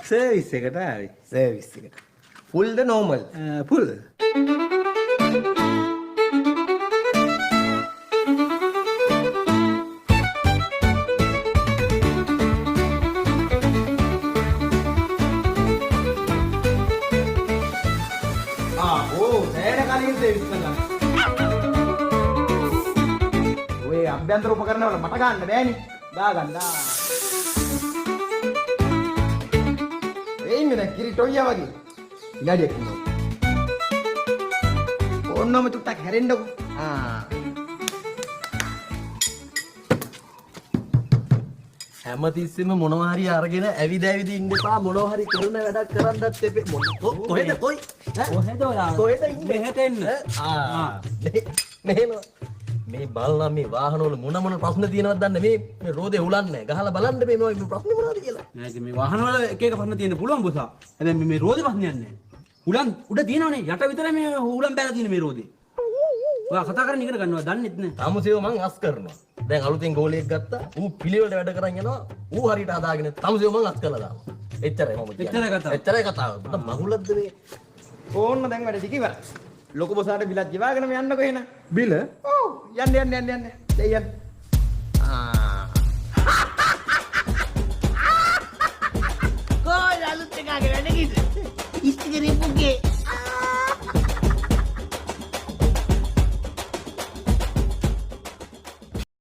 Service එකට ආවේ. Service එකට. ෆුල්ද නෝමල්? ෆුල්. ඔය අභ්‍යන්තර උපකරණ වල මට ගන්න බෑනේ. දාගන්න. ඒ ඉන්නේ දැන් කිරි ටොයියා වගේ. ඉලාඩියක් ඉන්නවා. ඕන්නම චුට්ටක් හැරෙන්නකෝ. හැමතිස්සෙම මොනවා හරි අරගෙන ඇවිද ඉන්න එපා. මොනවා හරි කරන වැඩක් කරන්නත් එපේ. කොහෙද කොයි? කොහෙද ඔයා? කොහෙද ඉන්නේ? මෙහෙට එන්න. මෙහෙම මේ බලලා මේ වාහනවල මොන ප්‍රශ්න තියෙනවද දන්නේ මේ රෝදේ උලන්නේ ගහලා බලන්න මේ ප්‍රශ්න මොනවද කියලා. නෑ ඉතින් මේ වාහනවල එක එක ප්‍රශ්න තියෙන්න පුළුවන් බොසා. හැබැයි මේ රෝදේ ප්‍රශ්නයක් නෑ. උලන් උඩ තියෙනවනේ යට විතරයි මේ උලන් බැලලා තියෙන මේ රෝදේ. ඔයා කතා කරගෙන ඉගෙන ගන්නවා දන්නෙත් නෑ. තමුසේව මං අස් කරනවා. දැන් අලුතෙන් ගෝලියෙක් ගත්තා. ඌ පිළිවෙලට වැඩ කරන් යනවා. ඌ හරියට හදාගෙන තමුසේව මං අස් කරලා දානවා. එච්චරයි මම කියන්නේ. එච්චරයි කතාව. මහුලක්ද මේ? ඕන්න දැන් වැඩ ටික ඉවරයි. ලොකු බොසාට බිලක් ගෙවාගෙනම යන්නකෝ එහෙනම්. බිල? ඔව් යන්න. දෙයයන්.